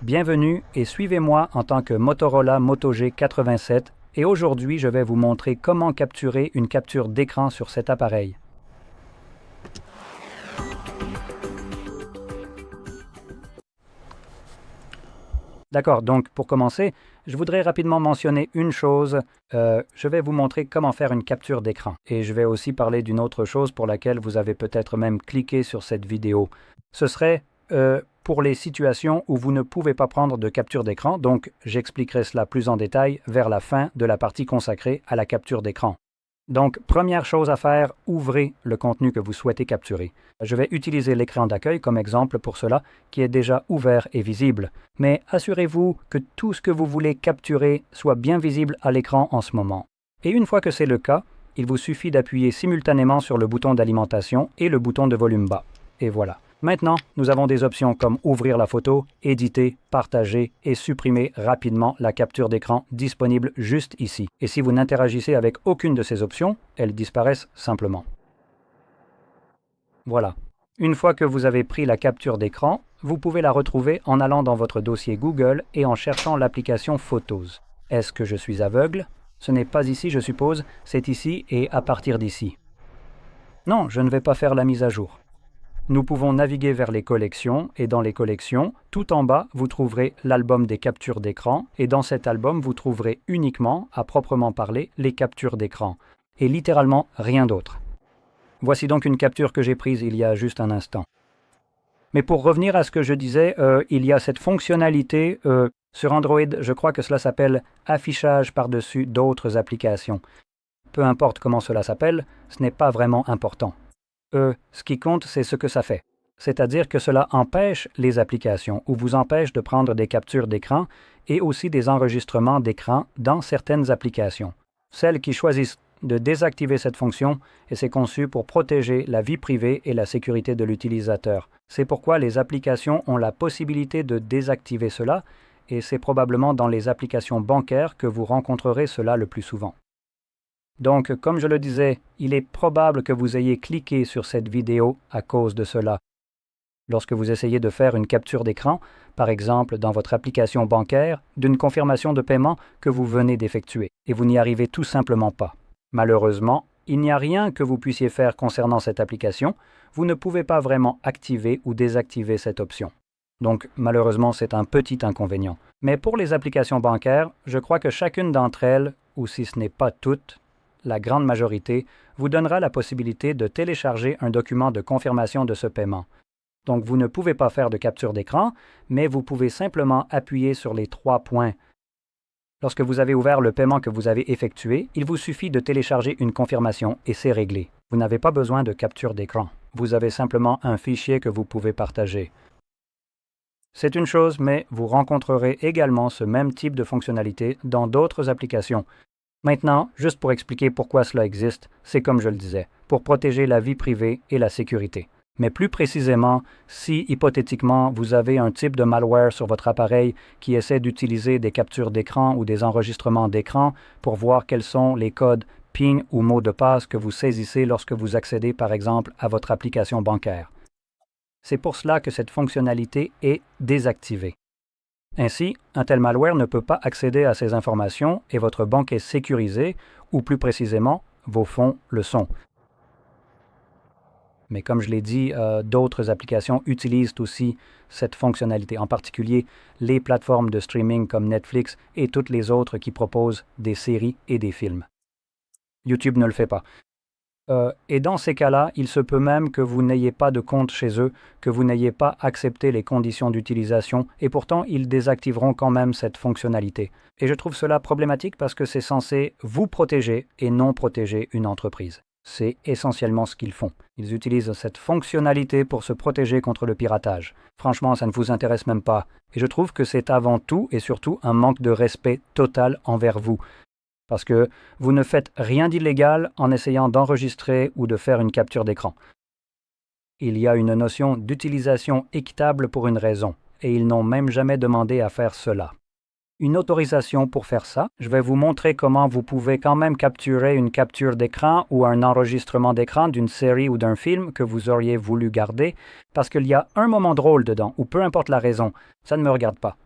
Bienvenue et suivez-moi en tant que Motorola Moto G87 et aujourd'hui je vais vous montrer comment capturer une capture d'écran sur cet appareil. D'accord, donc pour commencer, je voudrais rapidement mentionner une chose. Je vais vous montrer comment faire une capture d'écran. Et je vais aussi parler d'une autre chose pour laquelle vous avez peut-être même cliqué sur cette vidéo. Ce serait pour les situations où vous ne pouvez pas prendre de capture d'écran, donc j'expliquerai cela plus en détail vers la fin de la partie consacrée à la capture d'écran. Donc, première chose à faire, ouvrez le contenu que vous souhaitez capturer. Je vais utiliser l'écran d'accueil comme exemple pour cela, qui est déjà ouvert et visible. Mais assurez-vous que tout ce que vous voulez capturer soit bien visible à l'écran en ce moment. Et une fois que c'est le cas, il vous suffit d'appuyer simultanément sur le bouton d'alimentation et le bouton de volume bas. Et voilà. Maintenant, nous avons des options comme ouvrir la photo, éditer, partager et supprimer rapidement la capture d'écran disponible juste ici. Et si vous n'interagissez avec aucune de ces options, elles disparaissent simplement. Voilà. Une fois que vous avez pris la capture d'écran, vous pouvez la retrouver en allant dans votre dossier Google et en cherchant l'application Photos. Est-ce que je suis aveugle? Ce n'est pas ici, je suppose, c'est ici et à partir d'ici. Non, je ne vais pas faire la mise à jour. Nous pouvons naviguer vers les collections et dans les collections, tout en bas, vous trouverez l'album des captures d'écran et dans cet album, vous trouverez uniquement, à proprement parler, les captures d'écran et littéralement rien d'autre. Voici donc une capture que j'ai prise il y a juste un instant. Mais pour revenir à ce que je disais, il y a cette fonctionnalité sur Android, je crois que cela s'appelle affichage par-dessus d'autres applications. Peu importe comment cela s'appelle, ce n'est pas vraiment important. Ce qui compte, c'est ce que ça fait. C'est-à-dire que cela empêche les applications ou vous empêche de prendre des captures d'écran et aussi des enregistrements d'écran dans certaines applications. Celles qui choisissent de désactiver cette fonction, et c'est conçu pour protéger la vie privée et la sécurité de l'utilisateur. C'est pourquoi les applications ont la possibilité de désactiver cela, et c'est probablement dans les applications bancaires que vous rencontrerez cela le plus souvent. Donc, comme je le disais, il est probable que vous ayez cliqué sur cette vidéo à cause de cela. Lorsque vous essayez de faire une capture d'écran, par exemple dans votre application bancaire, d'une confirmation de paiement que vous venez d'effectuer, et vous n'y arrivez tout simplement pas. Malheureusement, il n'y a rien que vous puissiez faire concernant cette application, vous ne pouvez pas vraiment activer ou désactiver cette option. Donc, malheureusement, c'est un petit inconvénient. Mais pour les applications bancaires, je crois que chacune d'entre elles, ou si ce n'est pas toutes, la grande majorité, vous donnera la possibilité de télécharger un document de confirmation de ce paiement. Donc, vous ne pouvez pas faire de capture d'écran, mais vous pouvez simplement appuyer sur les 3 points. Lorsque vous avez ouvert le paiement que vous avez effectué, il vous suffit de télécharger une confirmation et c'est réglé. Vous n'avez pas besoin de capture d'écran. Vous avez simplement un fichier que vous pouvez partager. C'est une chose, mais vous rencontrerez également ce même type de fonctionnalité dans d'autres applications. Maintenant, juste pour expliquer pourquoi cela existe, c'est comme je le disais, pour protéger la vie privée et la sécurité. Mais plus précisément, si hypothétiquement vous avez un type de malware sur votre appareil qui essaie d'utiliser des captures d'écran ou des enregistrements d'écran pour voir quels sont les codes PIN ou mots de passe que vous saisissez lorsque vous accédez par exemple à votre application bancaire. C'est pour cela que cette fonctionnalité est désactivée. Ainsi, un tel malware ne peut pas accéder à ces informations et votre banque est sécurisée, ou plus précisément, vos fonds le sont. Mais comme je l'ai dit, d'autres applications utilisent aussi cette fonctionnalité, en particulier les plateformes de streaming comme Netflix et toutes les autres qui proposent des séries et des films. YouTube ne le fait pas. Et dans ces cas-là, il se peut même que vous n'ayez pas de compte chez eux, que vous n'ayez pas accepté les conditions d'utilisation, et pourtant ils désactiveront quand même cette fonctionnalité. Et je trouve cela problématique parce que c'est censé vous protéger et non protéger une entreprise. C'est essentiellement ce qu'ils font. Ils utilisent cette fonctionnalité pour se protéger contre le piratage. Franchement, ça ne vous intéresse même pas. Et je trouve que c'est avant tout et surtout un manque de respect total envers vous. Parce que vous ne faites rien d'illégal en essayant d'enregistrer ou de faire une capture d'écran. Il y a une notion d'utilisation équitable pour une raison, et ils n'ont même jamais demandé à faire cela. Une autorisation pour faire ça, je vais vous montrer comment vous pouvez quand même capturer une capture d'écran ou un enregistrement d'écran d'une série ou d'un film que vous auriez voulu garder, parce qu'il y a un moment drôle dedans, ou peu importe la raison, ça ne me regarde pas.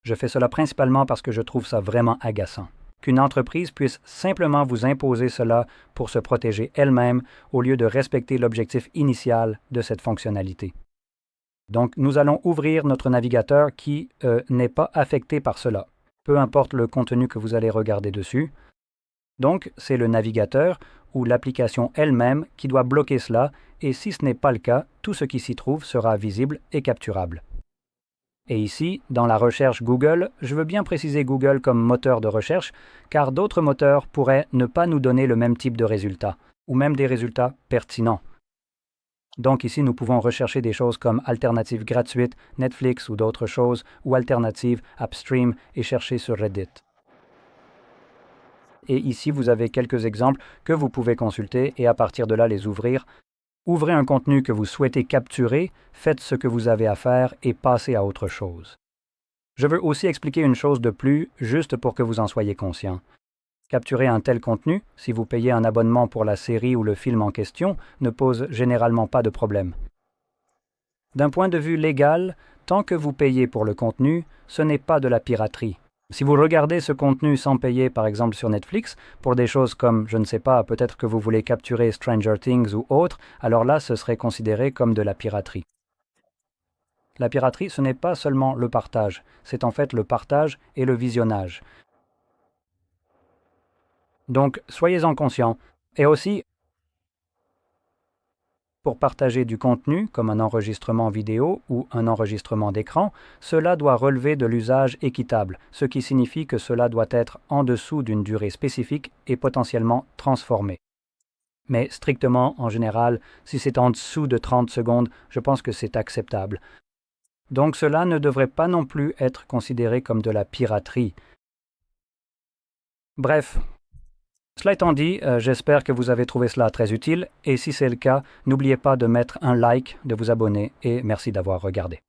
Je fais cela principalement parce que je trouve ça vraiment agaçant. Qu'une entreprise puisse simplement vous imposer cela pour se protéger elle-même au lieu de respecter l'objectif initial de cette fonctionnalité. Donc, nous allons ouvrir notre navigateur qui n'est pas affecté par cela, peu importe le contenu que vous allez regarder dessus. Donc, c'est le navigateur ou l'application elle-même qui doit bloquer cela, et si ce n'est pas le cas, tout ce qui s'y trouve sera visible et capturable. Et ici, dans la recherche Google, je veux bien préciser Google comme moteur de recherche, car d'autres moteurs pourraient ne pas nous donner le même type de résultats, ou même des résultats pertinents. Donc ici, nous pouvons rechercher des choses comme alternatives gratuites, Netflix ou d'autres choses, ou alternatives Upstream et chercher sur Reddit. Et ici, vous avez quelques exemples que vous pouvez consulter et à partir de là les ouvrir. Ouvrez un contenu que vous souhaitez capturer, faites ce que vous avez à faire et passez à autre chose. Je veux aussi expliquer une chose de plus, juste pour que vous en soyez conscient. Capturer un tel contenu, si vous payez un abonnement pour la série ou le film en question, ne pose généralement pas de problème. D'un point de vue légal, tant que vous payez pour le contenu, ce n'est pas de la piraterie. Si vous regardez ce contenu sans payer, par exemple sur Netflix, pour des choses comme, je ne sais pas, peut-être que vous voulez capturer Stranger Things ou autre, alors là, ce serait considéré comme de la piraterie. La piraterie, ce n'est pas seulement le partage, c'est en fait le partage et le visionnage. Donc, soyez-en conscients. Et aussi, pour partager du contenu, comme un enregistrement vidéo ou un enregistrement d'écran, cela doit relever de l'usage équitable, ce qui signifie que cela doit être en dessous d'une durée spécifique et potentiellement transformé. Mais strictement, en général, si c'est en dessous de 30 secondes, je pense que c'est acceptable. Donc cela ne devrait pas non plus être considéré comme de la piraterie. Bref. Cela étant dit, j'espère que vous avez trouvé cela très utile et si c'est le cas, n'oubliez pas de mettre un like, de vous abonner et merci d'avoir regardé.